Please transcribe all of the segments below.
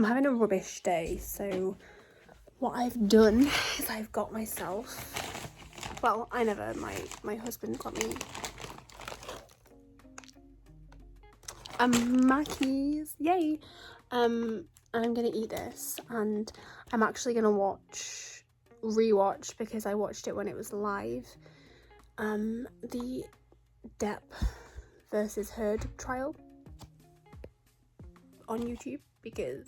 I'm having a rubbish day, so what I've done is I've got myself, well, I never, my husband got me Mackies, yay. And I'm gonna eat this, and I'm actually gonna rewatch because I watched it when it was live, the Depp versus Heard trial on YouTube, because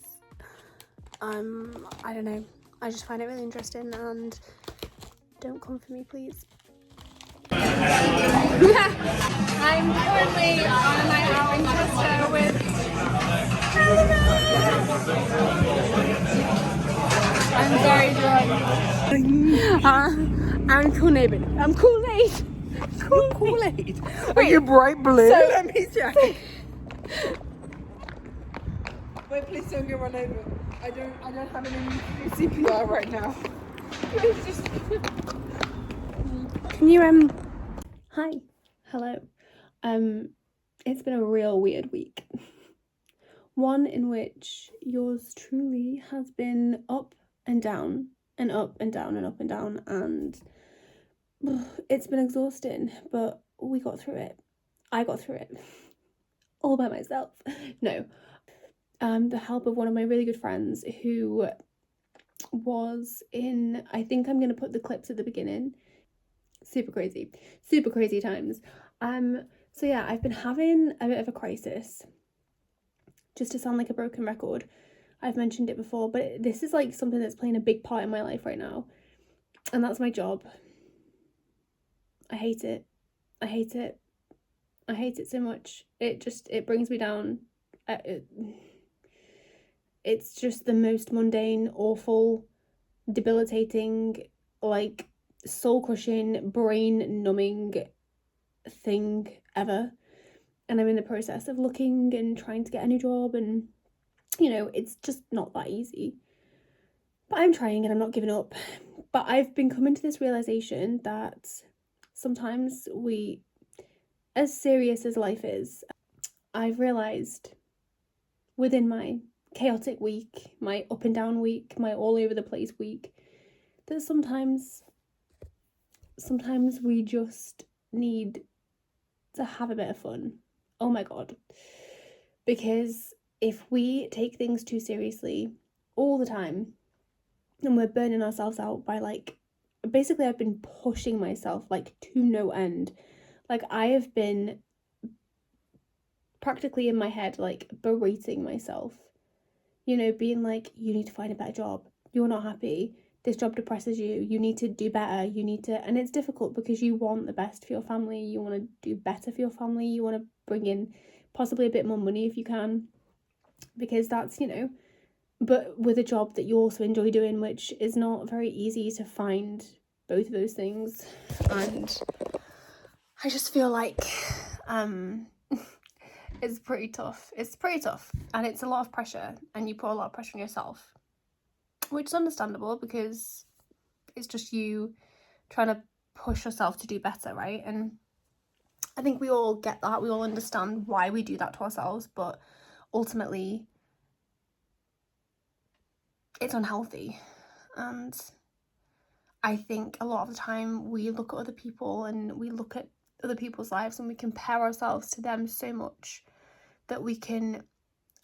I don't know, I just find it really interesting, and don't come for me, please. I'm currently on a night out in Chester with I'm very drunk. I'm Kool-Aid. I'm Kool-Aid. Kool-Aid? Are you bright blue? So, let me check. Wait, please don't get run over. I don't have any CPR right now. Can you hi, hello. It's been a real weird week. One in which yours truly has been up and down and up and down and up and down, and it's been exhausting, but we got through it. I got through it all by myself. No, the help of one of my really good friends who was in, I think I'm gonna put the clips at the beginning. Super crazy times. So yeah, I've been having a bit of a crisis. Just to sound like a broken record, I've mentioned it before, but this is like something that's playing a big part in my life right now, and that's my job. I hate it so much. It brings me down. It's just the most mundane, awful, debilitating, like soul-crushing, brain-numbing thing ever. And I'm in the process of looking and trying to get a new job, and you know, it's just not that easy. But I'm trying and I'm not giving up. But I've been coming to this realization that sometimes as serious as life is, I've realized within my chaotic week, my up and down week, my all over the place week, that sometimes we just need to have a bit of fun. Oh my god. Because if we take things too seriously all the time, and we're burning ourselves out by basically I've been pushing myself to no end. I have been practically in my head berating myself, you know, being you need to find a better job, you're not happy, this job depresses you, you need to do better, and it's difficult because you want the best for your family, you want to do better for your family, you want to bring in possibly a bit more money if you can, because that's, you know, but with a job that you also enjoy doing, which is not very easy to find both of those things. And I just feel it's pretty tough, and it's a lot of pressure, and you put a lot of pressure on yourself, which is understandable because it's just you trying to push yourself to do better, right? And I think we all get that, we all understand why we do that to ourselves, but ultimately it's unhealthy. And I think a lot of the time we look at other people and we look at other people's lives and we compare ourselves to them so much that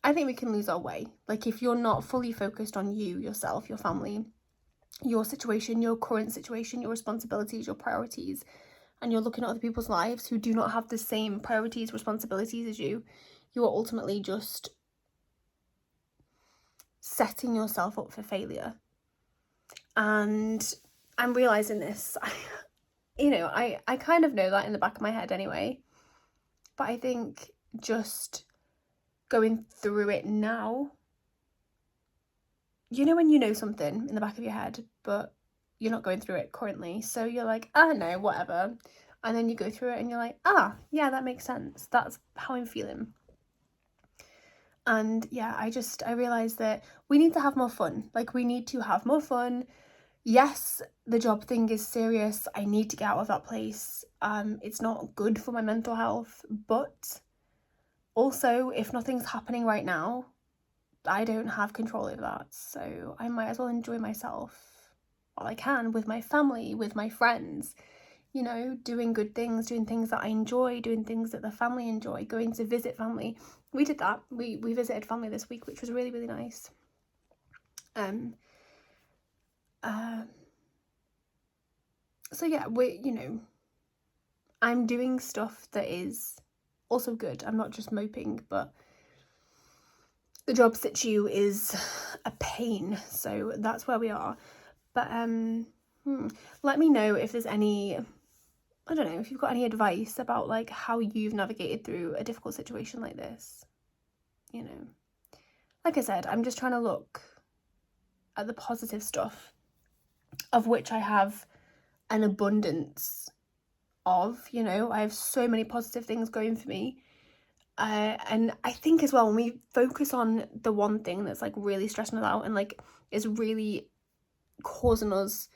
I think we can lose our way. If you're not fully focused on you, yourself, your family, your situation, your current situation, your responsibilities, your priorities, and you're looking at other people's lives who do not have the same priorities, responsibilities as you, you are ultimately just setting yourself up for failure. And I'm realizing this. I kind of know that in the back of my head anyway, but I think just going through it now, you know, when you know something in the back of your head but you're not going through it currently, so you're like, no, whatever, and then you go through it and you're like, yeah, that makes sense, that's how I'm feeling. And yeah, I realized that we need to have more fun. We need to have more fun. Yes, the job thing is serious. I need to get out of that place. It's not good for my mental health, but also if nothing's happening right now, I don't have control over that, so I might as well enjoy myself while I can, with my family, with my friends, you know, doing good things, doing things that I enjoy, doing things that the family enjoy, going to visit family. We did that. We visited family this week, which was really, really nice. So yeah, you know, I'm doing stuff that is also good. I'm not just moping, but the job situ is a pain, so that's where we are. But let me know if there's any, I don't know, if you've got any advice about like how you've navigated through a difficult situation like this. You know, like I said, I'm just trying to look at the positive stuff, of which I have an abundance of. You know, I have so many positive things going for me. And I think as well, when we focus on the one thing that's like really stressing us out and like is really causing us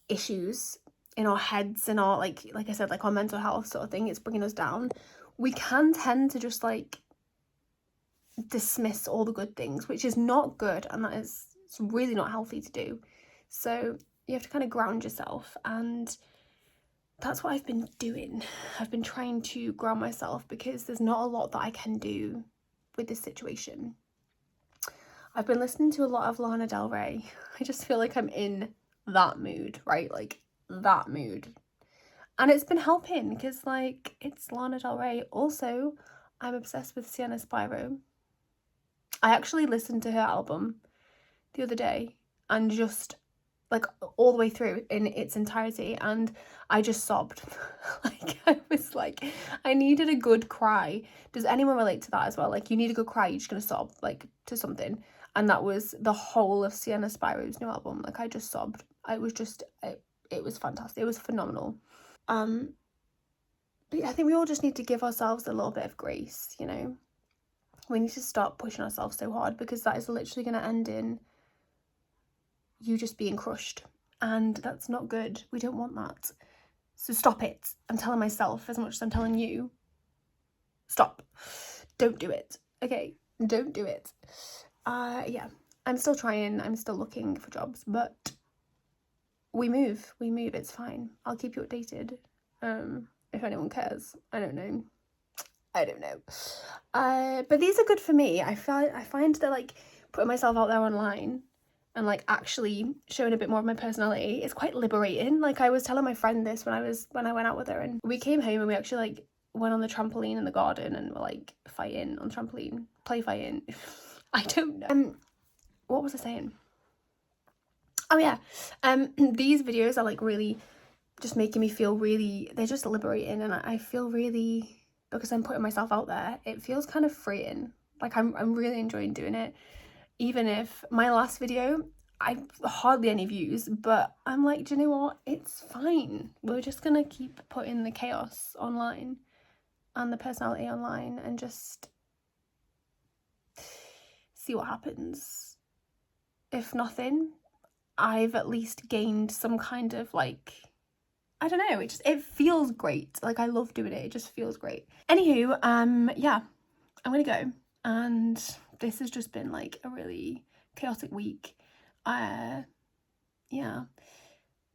issues in our heads and our like I said, like our mental health sort of thing, it's bringing us down, we can tend to just like dismiss all the good things, which is not good, and it's really not healthy to do. So you have to kind of ground yourself, and that's what I've been doing. I've been trying to ground myself because there's not a lot that I can do with this situation. I've been listening to a lot of Lana Del Rey. I just feel like I'm in that mood, right? Like that mood. And it's been helping because like it's Lana Del Rey. Also, I'm obsessed with Sienna Spiro. I actually listened to her album the other day and just like all the way through in its entirety, and I just sobbed. Like I was like, I needed a good cry. Does anyone relate to that as well? Like you need a good cry, you're just gonna sob like to something. And that was the whole of Sienna Spiro's new album. Like I just sobbed. I was just it was fantastic. It was phenomenal. But I think we all just need to give ourselves a little bit of grace, you know. We need to stop pushing ourselves so hard, because that is literally going to end in you just being crushed, and that's not good. We don't want that. So stop it. I'm telling myself as much as I'm telling you. Stop. Don't do it. Okay, don't do it. Yeah, I'm still trying. I'm still looking for jobs, but we move. It's fine. I'll keep you updated. If anyone cares. I don't know. But these are good for me. I find that like putting myself out there online and like actually showing a bit more of my personality is quite liberating. Like I was telling my friend this when I went out with her, and we came home and we actually like went on the trampoline in the garden and were like fighting on the trampoline, play fighting. I don't know. What was I saying? Oh yeah. These videos are like really just making me feel really, they're just liberating, and I feel really, because I'm putting myself out there, it feels kind of freeing. Like I'm really enjoying doing it. Even if my last video, I hardly any views, but I'm like, do you know what? It's fine. We're just gonna keep putting the chaos online and the personality online and just see what happens. If nothing, I've at least gained some kind of like, I don't know, it feels great. Like I love doing it. It just feels great. Anywho, yeah, I'm gonna go, and this has just been like a really chaotic week. Yeah.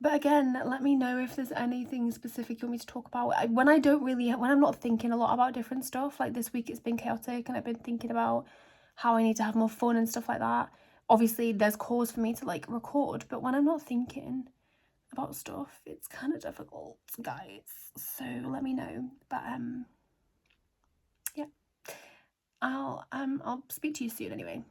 But again, let me know if there's anything specific you want me to talk about. When I'm not thinking a lot about different stuff, like this week it's been chaotic and I've been thinking about how I need to have more fun and stuff like that. Obviously there's cause for me to like record, but when I'm not thinking about stuff, it's kind of difficult, guys. So let me know. But yeah, I'll speak to you soon anyway.